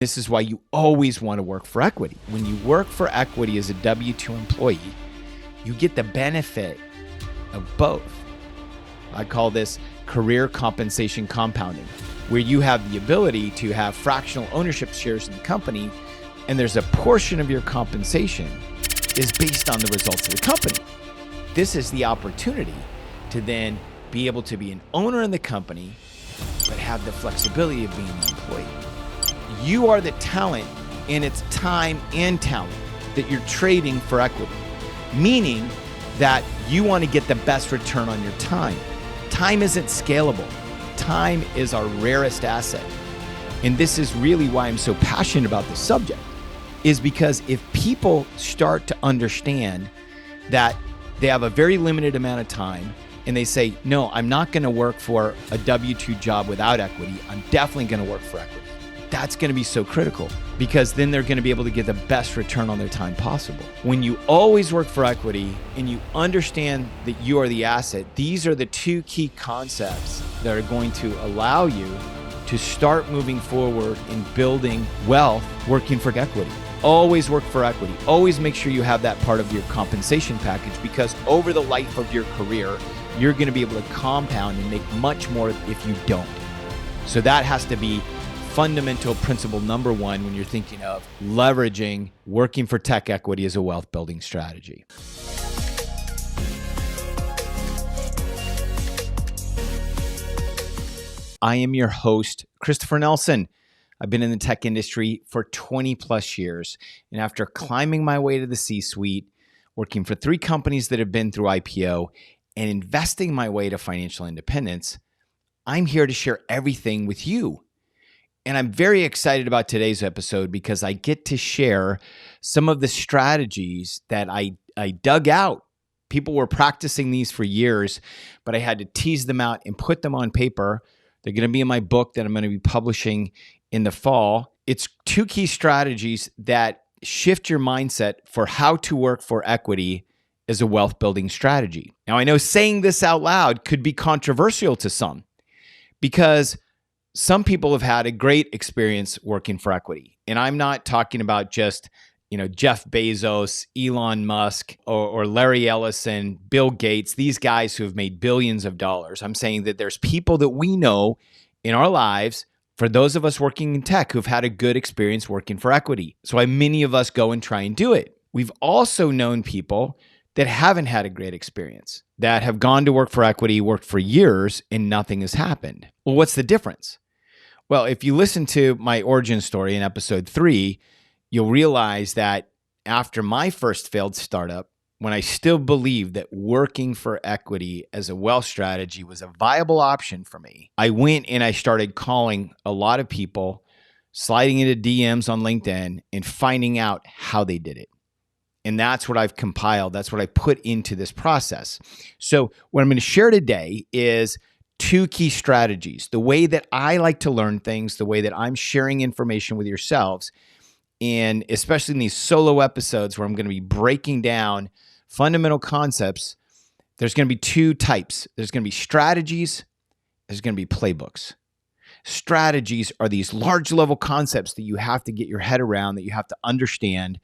This is why you always want to work for equity. When you work for equity as a W-2 employee, you get the benefit of both. I call this career compensation compounding, where you have the ability to have fractional ownership shares in the company, and there's a portion of your compensation is based on the results of the company. This is the opportunity to then be able to be an owner in the company, but have the flexibility of being an employee. You are the talent, and it's time and talent that you're trading for equity, meaning that you want to get the best return on your time. Time isn't scalable. Time is our rarest asset. And this is really why I'm so passionate about this subject, is because if people start to understand that they have a very limited amount of time and they say, no, I'm not going to work for a W-2 job without equity. I'm definitely going to work for equity. That's going to be so critical, because then they're going to be able to get the best return on their time possible. When you always work for equity and you understand that you are the asset, these are the two key concepts that are going to allow you to start moving forward in building wealth working for equity. Always work for equity. Always make sure you have that part of your compensation package, because over the life of your career, you're going to be able to compound and make much more if you don't. So that has to be fundamental principle number one when you're thinking of leveraging working for tech equity as a wealth building strategy. I am your host, Christopher Nelson. I've been in the tech industry for 20 plus years. And after climbing my way to the C-suite, working for 3 companies that have been through IPO, and investing my way to financial independence, I'm here to share everything with you. And I'm very excited about today's episode because I get to share some of the strategies that I dug out. People were practicing these for years, but I had to tease them out and put them on paper. They're going to be in my book that I'm going to be publishing in the fall. It's 2 key strategies that shift your mindset for how to work for equity as a wealth building strategy. Now, I know saying this out loud could be controversial to some, because some people have had a great experience working for equity. And I'm not talking about just, Jeff Bezos, Elon Musk, or Larry Ellison, Bill Gates, these guys who have made billions of dollars. I'm saying that there's people that we know in our lives, for those of us working in tech, who've had a good experience working for equity. So why many of us go and try and do it. We've also known people that haven't had a great experience, that have gone to work for equity, worked for years, and nothing has happened. Well, what's the difference? Well, if you listen to my origin story in episode 3, you'll realize that after my first failed startup, when I still believed that working for equity as a wealth strategy was a viable option for me, I went and I started calling a lot of people, sliding into DMs on LinkedIn and finding out how they did it. And that's what I've compiled. That's what I put into this process. So what I'm going to share today is 2 key strategies, the way that I like to learn things, the way that I'm sharing information with yourselves, and especially in these solo episodes where I'm going to be breaking down fundamental concepts. There's going to be 2 types. There's going to be strategies. There's going to be playbooks. Strategies are these large level concepts that you have to get your head around, that you have to understand,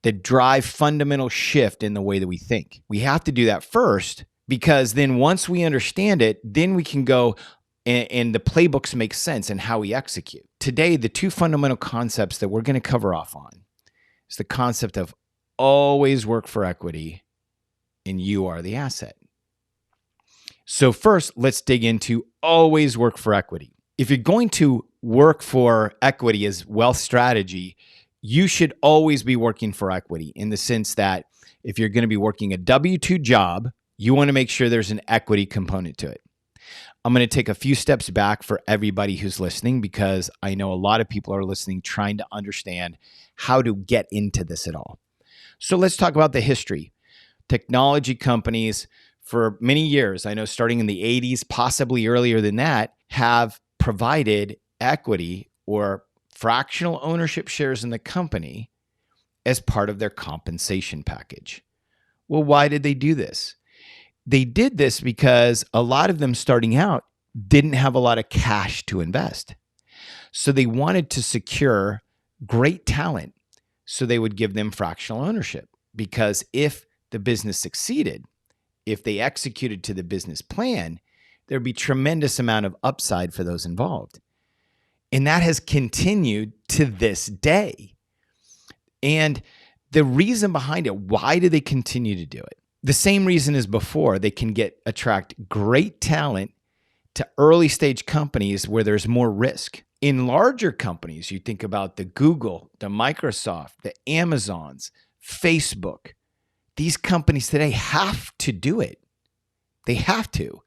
that drive fundamental shift in the way that we think. We have to do that first, because then once we understand it, then we can go and the playbooks make sense in how we execute. Today, the 2 fundamental concepts that we're going to cover off on is the concept of always work for equity and you are the asset. So first, let's dig into always work for equity. If you're going to work for equity as wealth strategy, you should always be working for equity, in the sense that if you're going to be working a W-2 job, you want to make sure there's an equity component to it. I'm going to take a few steps back for everybody who's listening, because I know a lot of people are listening trying to understand how to get into this at all. So let's talk about the history. Technology companies for many years, I know starting in the 80s, possibly earlier than that, have provided equity or fractional ownership shares in the company as part of their compensation package. Well, why did they do this? They did this because a lot of them starting out didn't have a lot of cash to invest. So they wanted to secure great talent, so they would give them fractional ownership. Because if the business succeeded, if they executed to the business plan, there'd be tremendous amount of upside for those involved. And that has continued to this day. And the reason behind it, why do they continue to do it? The same reason as before. They can attract great talent to early stage companies where there's more risk. In larger companies, you think about the Google, the Microsoft, the Amazons, Facebook. These companies today have to do it. They have to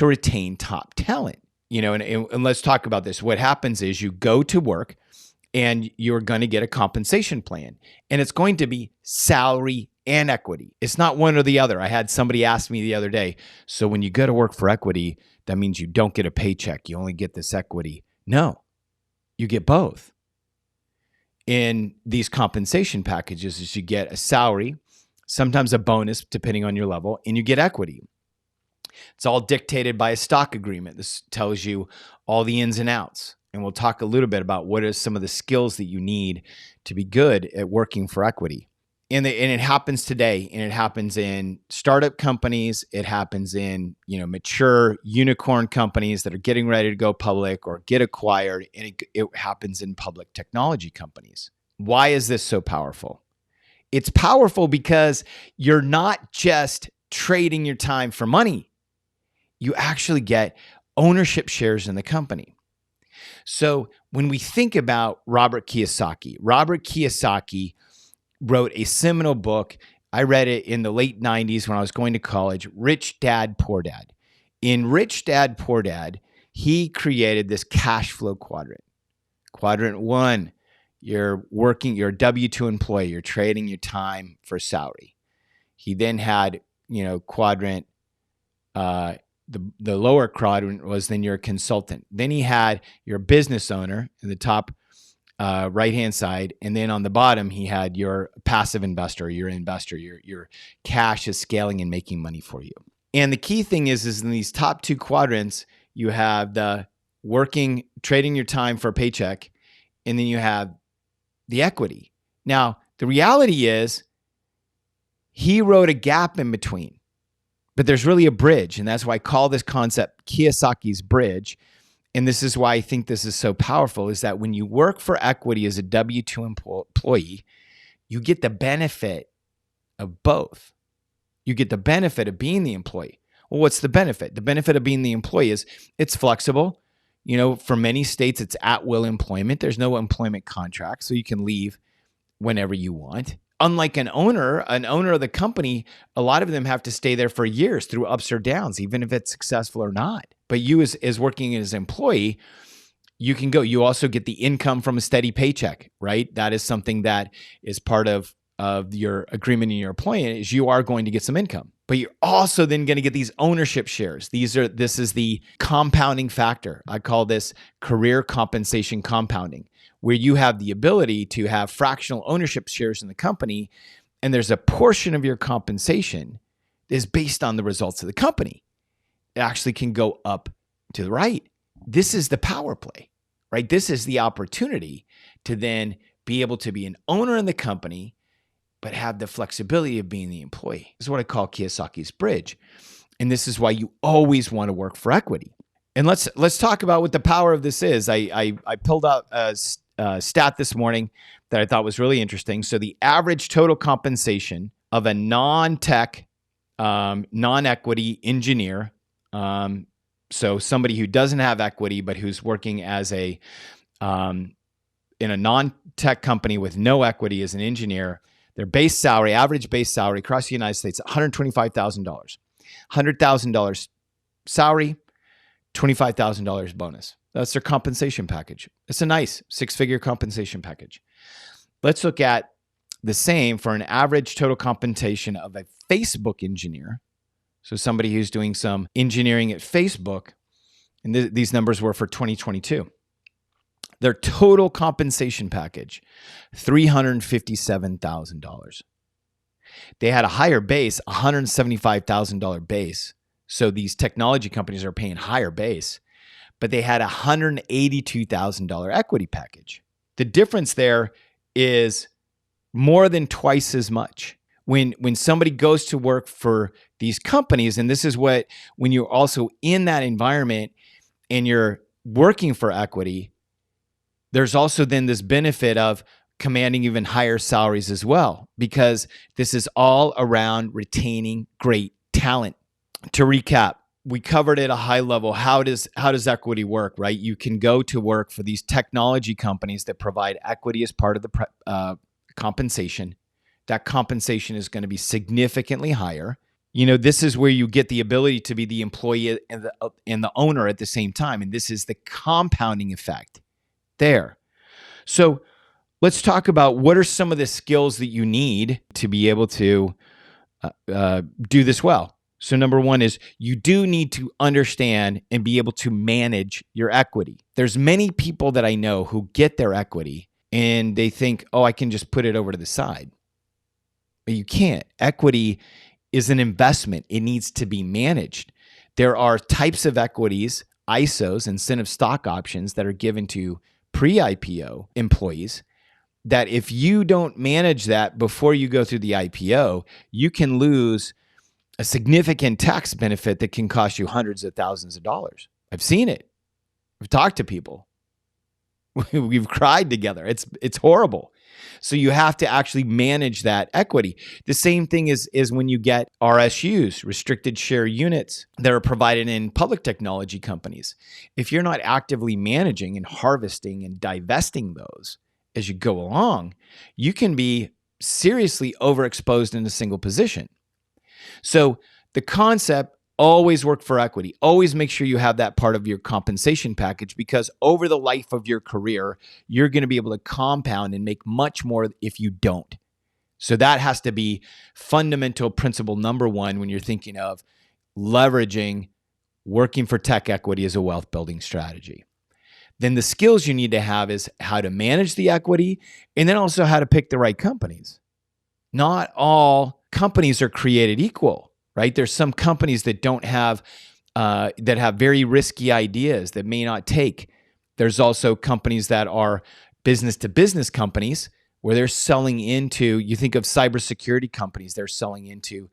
retain top talent. And let's talk about this. What happens is you go to work and you're going to get a compensation plan, and it's going to be salary and equity. It's not one or the other. I had somebody ask me the other day, so when you go to work for equity, that means you don't get a paycheck. You only get this equity. No, you get both. In these compensation packages is you get a salary, sometimes a bonus depending on your level, and you get equity. It's all dictated by a stock agreement. This tells you all the ins and outs. And we'll talk a little bit about what are some of the skills that you need to be good at working for equity. And it happens today, and it happens in startup companies. It happens in mature unicorn companies that are getting ready to go public or get acquired, and it happens in public technology companies. Why is this so powerful? It's powerful because you're not just trading your time for money. You actually get ownership shares in the company. So when we think about Robert Kiyosaki wrote a seminal book. I read it in the late 90s when I was going to college, Rich Dad, Poor Dad. In Rich Dad, Poor Dad, he created this cash flow quadrant. Quadrant 1, you're a W-2 employee. You're trading your time for salary. He then had, quadrant, the lower quadrant was then you're a consultant. Then he had your business owner in the top right-hand side. And then on the bottom, he had your passive investor, your investor, your cash is scaling and making money for you. And the key thing is in these top two quadrants, you have the trading your time for a paycheck, and then you have the equity. Now, the reality is he wrote a gap in between, but there's really a bridge. And that's why I call this concept Kiyosaki's bridge. And this is why I think this is so powerful, is that when you work for equity as a W-2 employee, you get the benefit of both. You get the benefit of being the employee. Well, what's the benefit? The benefit of being the employee is it's flexible. For many states, it's at-will employment. There's no employment contract, so you can leave whenever you want. Unlike an owner of the company, a lot of them have to stay there for years through ups or downs, even if it's successful or not. But you as working as an employee, you can go. You also get the income from a steady paycheck, right? That is something that is part of your agreement in your employment, is you are going to get some income. But you're also then going to get these ownership shares. This is the compounding factor. I call this career compensation compounding, where you have the ability to have fractional ownership shares in the company, and there's a portion of your compensation that is based on the results of the company. It actually can go up to the right. This is the power play, right? This is the opportunity to then be able to be an owner in the company, but have the flexibility of being the employee. This is what I call Kiyosaki's bridge. And this is why you always want to work for equity. And let's talk about what the power of this is. I pulled out a stat this morning that I thought was really interesting. So the average total compensation of a non-tech, non-equity engineer, so somebody who doesn't have equity but who's working as in a non-tech company with no equity as an engineer, their average base salary across the United States, $125,000. $100,000 salary, $25,000 bonus. That's their compensation package. It's a nice six-figure compensation package. Let's look at the same for an average total compensation of a Facebook engineer. So somebody who's doing some engineering at Facebook, and these numbers were for 2022. Their total compensation package, $357,000. They had a higher base, $175,000 base. So these technology companies are paying higher base, but they had a $182,000 equity package. The difference there is more than twice as much. When somebody goes to work for these companies, and this is what, when you're also in that environment and you're working for equity, there's also then this benefit of commanding even higher salaries as well, because this is all around retaining great talent. To recap, we covered at a high level, how does equity work, right? You can go to work for these technology companies that provide equity as part of the compensation. That compensation is going to be significantly higher. This is where you get the ability to be the employee and the owner at the same time. And this is the compounding effect there. So let's talk about what are some of the skills that you need to be able to do this well. So number one is you do need to understand and be able to manage your equity. There's many people that I know who get their equity and they think, oh, I can just put it over to the side. But you can't. Equity is an investment. It needs to be managed. There are types of equities, ISOs, incentive stock options, that are given to pre-IPO employees, that if you don't manage that before you go through the IPO, you can lose a significant tax benefit that can cost you hundreds of thousands of dollars. I've seen it. I've talked to people. We've cried together. It's horrible. So you have to actually manage that equity. The same thing is when you get RSUs, restricted share units, that are provided in public technology companies. If you're not actively managing and harvesting and divesting those as you go along, you can be seriously overexposed in a single position. So the concept, always work for equity. Always make sure you have that part of your compensation package, because over the life of your career, you're going to be able to compound and make much more if you don't. So that has to be fundamental principle number one when you're thinking of leveraging working for tech equity as a wealth building strategy. Then the skills you need to have is how to manage the equity, and then also how to pick the right companies. Not all companies are created equal, right? There's some companies that don't have, that have very risky ideas that may not take. There's also companies that are business to business companies where they're selling into, you think of cybersecurity companies, they're selling into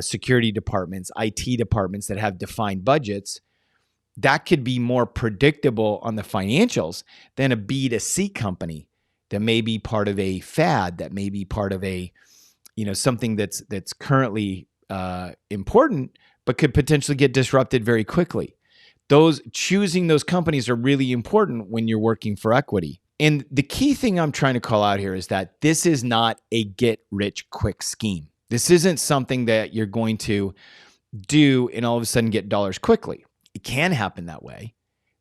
security departments, IT departments that have defined budgets. That could be more predictable on the financials than a B2C company that may be part of a fad, that may be part of a, something that's currently important, but could potentially get disrupted very quickly. Choosing those companies are really important when you're working for equity. And the key thing I'm trying to call out here is that this is not a get-rich-quick scheme. This isn't something that you're going to do and all of a sudden get dollars quickly. It can happen that way,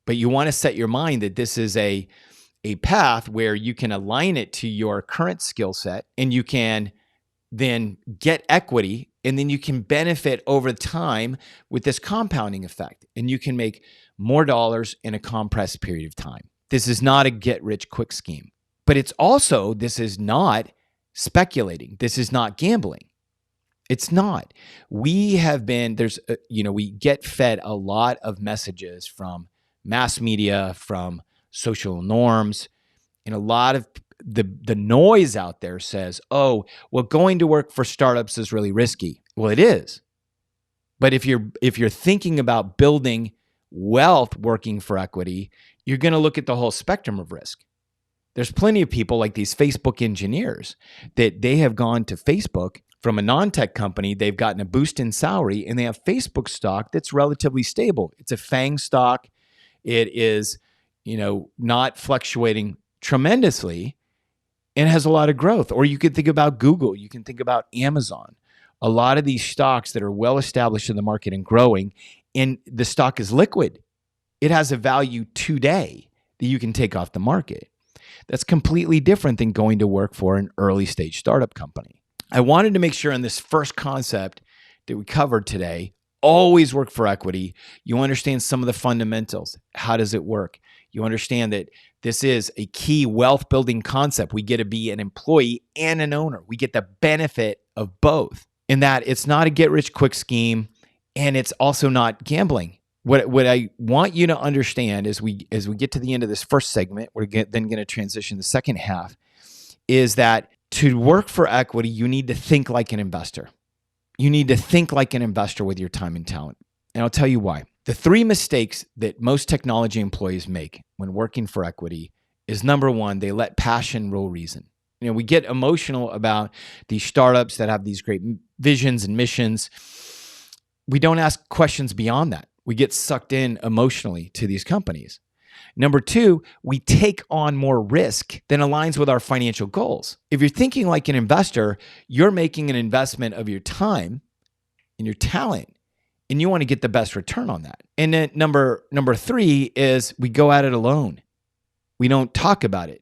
but you want to set your mind that this is a path where you can align it to your current skill set, and you can then get equity, and then you can benefit over time with this compounding effect, and you can make more dollars in a compressed period of time. This is not a get-rich-quick scheme, but this is not speculating. This is not gambling. It's not. We get fed a lot of messages from mass media, from social norms, and a lot of the noise out there says, oh, well, going to work for startups is really risky. Well, it is. But if you're thinking about building wealth working for equity, you're going to look at the whole spectrum of risk. There's plenty of people like these Facebook engineers that they have gone to Facebook from a non-tech company. They've gotten a boost in salary, and they have Facebook stock that's relatively stable. It's a FANG stock. It is, not fluctuating tremendously, and has a lot of growth. Or you could think about Google. You can think about Amazon. A lot of these stocks that are well established in the market and growing, and the stock is liquid. It has a value today that you can take off the market. That's completely different than going to work for an early stage startup company. I wanted to make sure in this first concept that we covered today, always work for equity. You understand some of the fundamentals. How does it work? You understand that this is a key wealth building concept. We get to be an employee and an owner. We get the benefit of both, in that it's not a get rich quick scheme, and it's also not gambling. What I want you to understand as we get to the end of this first segment, then going to transition to the second half, is that to work for equity, you need to think like an investor. You need to think like an investor with your time and talent. And I'll tell you why. The 3 mistakes that most technology employees make when working for equity is, number 1, they let passion rule reason. We get emotional about these startups that have these great visions and missions. We don't ask questions beyond that. We get sucked in emotionally to these companies. Number 2, we take on more risk than aligns with our financial goals. If you're thinking like an investor, you're making an investment of your time and your talent, and you want to get the best return on that. And then number 3 is we go at it alone. We don't talk about it.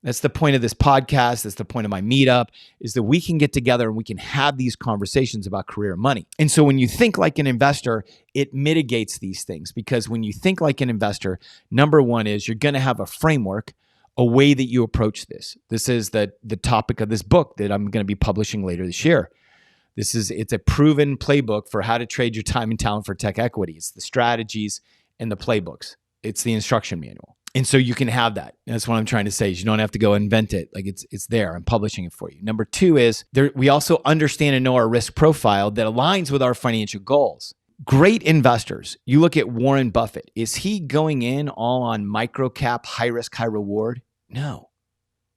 That's the point of this podcast. That's the point of my meetup, is that we can get together and we can have these conversations about career and money. And so when you think like an investor, it mitigates these things, because when you think like an investor, number 1 is you're going to have a framework, a way that you approach this. This is the topic of this book that I'm going to be publishing later this year. It's a proven playbook for how to trade your time and talent for tech equity. It's the strategies and the playbooks. It's the instruction manual. And so you can have that. And that's what I'm trying to say, is you don't have to go invent it. Like it's there. I'm publishing it for you. Number 2 is we also understand and know our risk profile that aligns with our financial goals. Great investors. You look at Warren Buffett. Is he going in all on micro cap, high risk, high reward? No.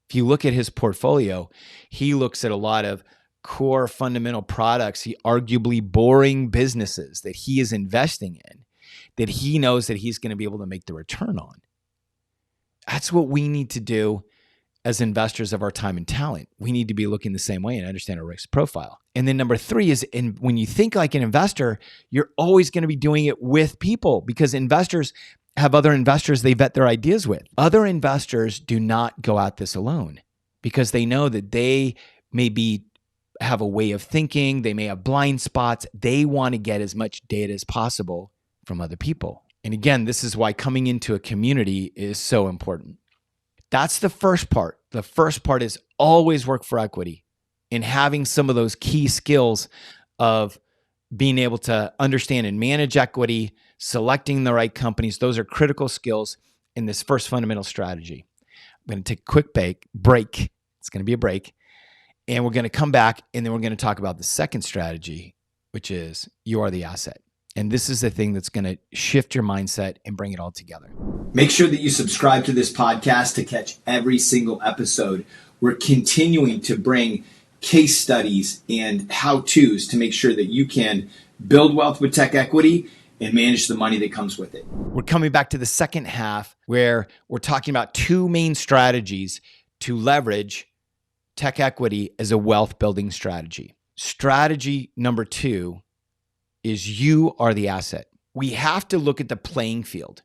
If you look at his portfolio, he looks at a lot of core fundamental products, arguably boring businesses that he is investing in, that he knows that he's going to be able to make the return on. That's what we need to do as investors of our time and talent. We need to be looking the same way and understand our risk profile. And then number 3 is, when you think like an investor, you're always going to be doing it with people, because investors have other investors they vet their ideas with. Other investors do not go at this alone, because they know that they may have a way of thinking. They may have blind spots. They want to get as much data as possible from other people. And again, this is why coming into a community is so important. That's the first part. The first part is always work for equity, and having some of those key skills of being able to understand and manage equity, selecting the right companies. Those are critical skills in this first fundamental strategy. I'm going to take a quick break. It's going to be a break. And we're going to come back, and then we're going to talk about the second strategy, which is you are the asset. And this is the thing that's going to shift your mindset and bring it all together. Make sure that you subscribe to this podcast to catch every single episode. We're continuing to bring case studies and how-tos to make sure that you can build wealth with tech equity and manage the money that comes with it. We're coming back to the second half, where we're talking about 2 main strategies to leverage tech equity as a wealth building strategy. Strategy number 2 is you are the asset. We have to look at the playing field.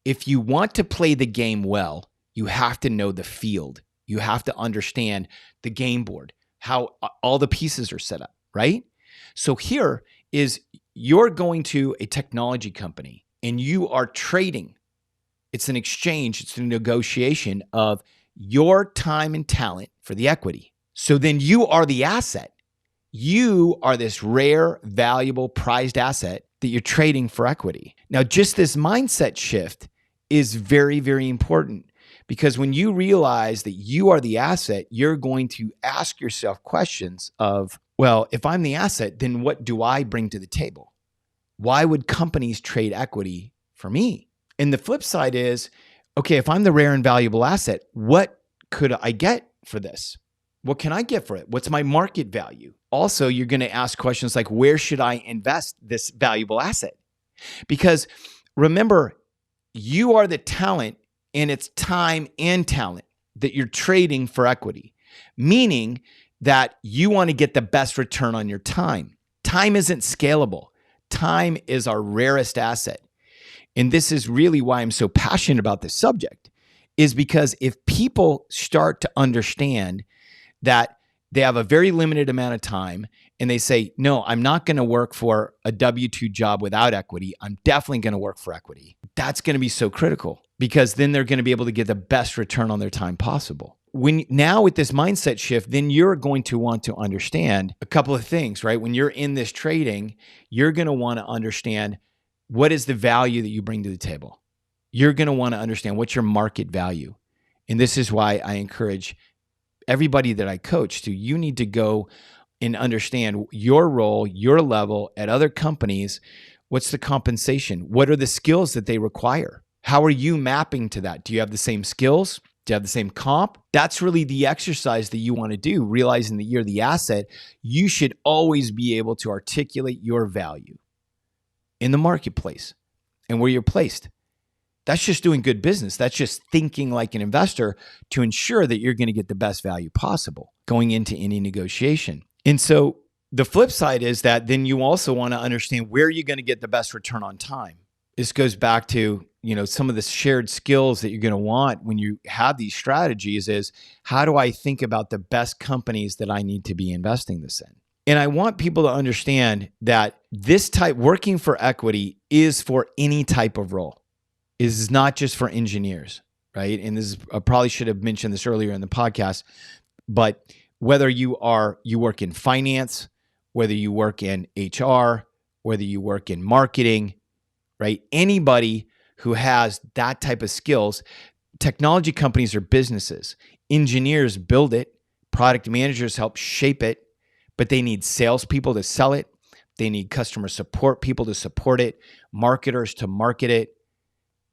If you want to play the game well, you have to know the field. You have to understand the game board, how all the pieces are set up, right? So here is, you're going to a technology company and you are trading. It's an exchange. It's a negotiation of your time and talent for the equity. So then you are the asset. You are this rare, valuable, prized asset that you're trading for equity. Now, just this mindset shift is very, very important, because when you realize that you are the asset, you're going to ask yourself questions of, well, if I'm the asset, then what do I bring to the table? Why would companies trade equity for me? And the flip side is, okay, if I'm the rare and valuable asset, what could I get for this? What can I get for it? What's my market value? Also, you're going to ask questions like, where should I invest this valuable asset? Because remember, you are the talent, and it's time and talent that you're trading for equity, meaning that you want to get the best return on your time. Time isn't scalable. Time is our rarest asset. And this is really why I'm so passionate about this subject, is because if people start to understand that they have a very limited amount of time and they say, no, I'm not going to work for a W-2 job without equity. I'm definitely going to work for equity. That's going to be so critical, because then they're going to be able to get the best return on their time possible. Now with this mindset shift, then you're going to want to understand a couple of things, right? When you're in this trading, you're going to want to understand what is the value that you bring to the table? You're going to want to understand what's your market value. And this is why I encourage everybody that I coach to, you need to go and understand your role, your level at other companies. What's the compensation? What are the skills that they require? How are you mapping to that? Do you have the same skills? Do you have the same comp? That's really the exercise that you want to do, realizing that you're the asset. You should always be able to articulate your value in the marketplace and where you're placed. That's just doing good business. That's just thinking like an investor to ensure that you're going to get the best value possible going into any negotiation. And so the flip side is that then you also want to understand where you're going to get the best return on time. This goes back to, some of the shared skills that you're going to want when you have these strategies is, how do I think about the best companies that I need to be investing this in? And I want people to understand that this type, working for equity, is for any type of role. It is not just for engineers, right? And this is, I probably should have mentioned this earlier in the podcast, but whether you work in finance, whether you work in HR, whether you work in marketing, right? Anybody who has that type of skills, technology companies are businesses. Engineers build it, product managers help shape it, but they need salespeople to sell it. They need customer support people to support it, marketers to market it,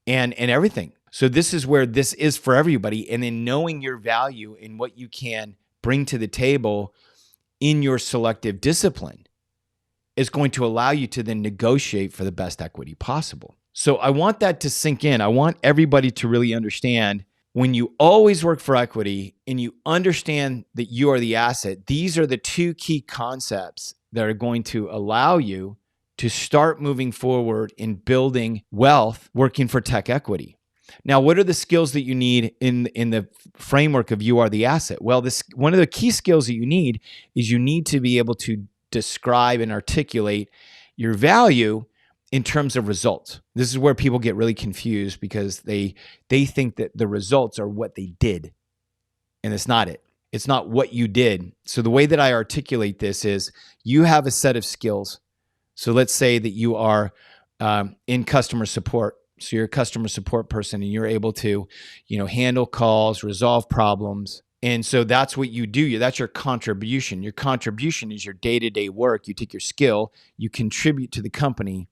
and everything. So this is where this is for everybody. And then knowing your value and what you can bring to the table in your selective discipline is going to allow you to then negotiate for the best equity possible. So I want that to sink in. I want everybody to really understand, when you always work for equity and you understand that you are the asset, these are the two key concepts that are going to allow you to start moving forward in building wealth working for tech equity. Now, what are the skills that you need in the framework of you are the asset? Well, one of the key skills that you need is you need to be able to describe and articulate your value in terms of results. This is where people get really confused because they think that the results are what they did, and it's not it. It's not what you did. So the way that I articulate this is, you have a set of skills. So let's say that you are in customer support. So you're a customer support person and you're able to, handle calls, resolve problems. And so that's what you do. That's your contribution. Your contribution is your day-to-day work. You take your skill, you contribute to the company,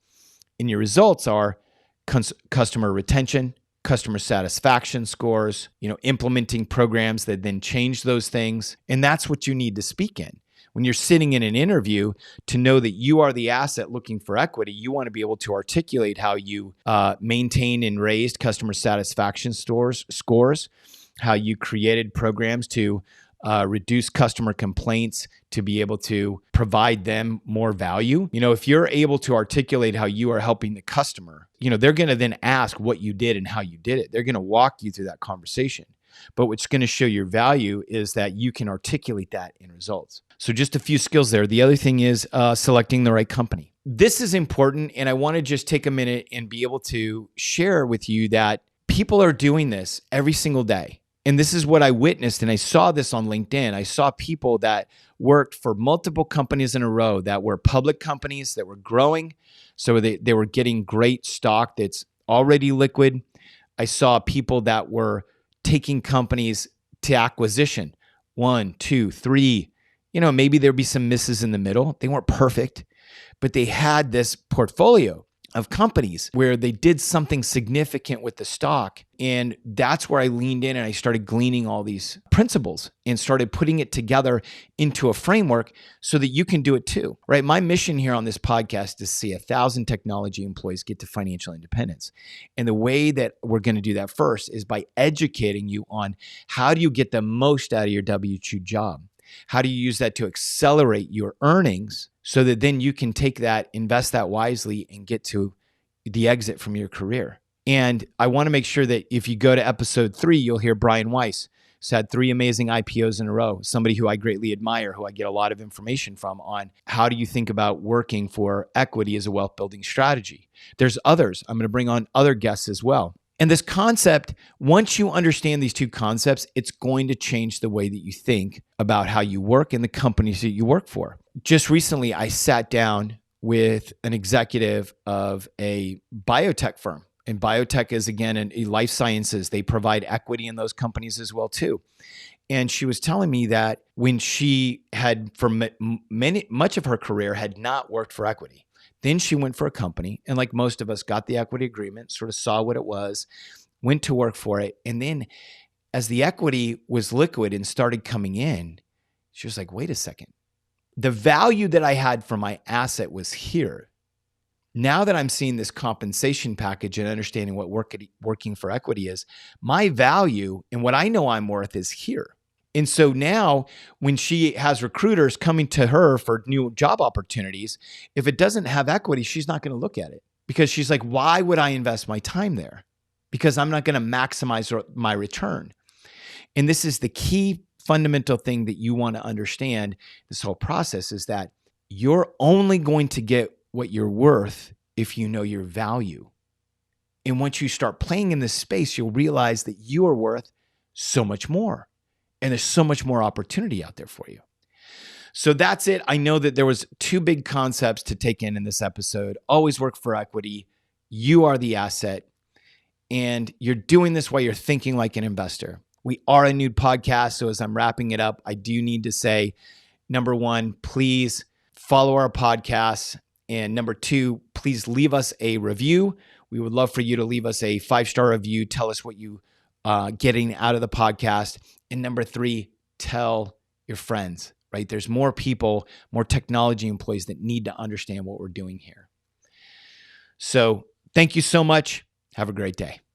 and your results are customer retention, customer satisfaction scores, implementing programs that then change those things. And that's what you need to speak in. When you're sitting in an interview, to know that you are the asset looking for equity, you want to be able to articulate how you maintained and raised customer satisfaction scores, how you created programs to reduce customer complaints, to be able to provide them more value. If you're able to articulate how you are helping the customer, they're going to then ask what you did and how you did it. They're going to walk you through that conversation. But what's going to show your value is that you can articulate that in results. So just a few skills there. The other thing is selecting the right company. This is important, and I want to just take a minute and be able to share with you that people are doing this every single day. And this is what I witnessed, and I saw this on LinkedIn. I saw people that worked for multiple companies in a row that were public companies that were growing. So they were getting great stock that's already liquid. I saw people that were taking companies to acquisition, 1, 2, 3. Maybe there'd be some misses in the middle. They weren't perfect, but they had this portfolio of companies where they did something significant with the stock. And that's where I leaned in and I started gleaning all these principles and started putting it together into a framework so that you can do it too, right? My mission here on this podcast is to see 1,000 technology employees get to financial independence. And the way that we're going to do that first is by educating you on, how do you get the most out of your W-2 job? How do you use that to accelerate your earnings so that then you can take that, invest that wisely, and get to the exit from your career? And I want to make sure that if you go to episode 3, you'll hear Brian Weiss, who's had 3 amazing IPOs in a row, somebody who I greatly admire, who I get a lot of information from on how do you think about working for equity as a wealth building strategy. There's others. I'm going to bring on other guests as well. And this concept, once you understand these 2 concepts, it's going to change the way that you think about how you work and the companies that you work for. Just recently, I sat down with an executive of a biotech firm. And biotech is, again, in life sciences. They provide equity in those companies as well, too. And she was telling me that when she had, for much of her career, had not worked for equity. Then she went for a company, and like most of us, got the equity agreement, sort of saw what it was, went to work for it. And then as the equity was liquid and started coming in, she was like, wait a second. The value that I had for my asset was here. Now that I'm seeing this compensation package and understanding what working for equity is, my value and what I know I'm worth is here. And so now when she has recruiters coming to her for new job opportunities, if it doesn't have equity, she's not going to look at it, because she's like, why would I invest my time there? Because I'm not going to maximize my return. And this is the key fundamental thing that you want to understand this whole process, is that you're only going to get what you're worth if you know your value. And once you start playing in this space, you'll realize that you are worth so much more. And there's so much more opportunity out there for you. So that's it. I know that there was 2 big concepts to take in this episode. Always work for equity. You are the asset. And you're doing this while you're thinking like an investor. We are a new podcast. So as I'm wrapping it up, I do need to say, number 1, please follow our podcast. And number 2, please leave us a review. We would love for you to leave us a 5-star review. Tell us what you getting out of the podcast. And number 3, tell your friends, right? There's more people, more technology employees that need to understand what we're doing here. So thank you so much. Have a great day.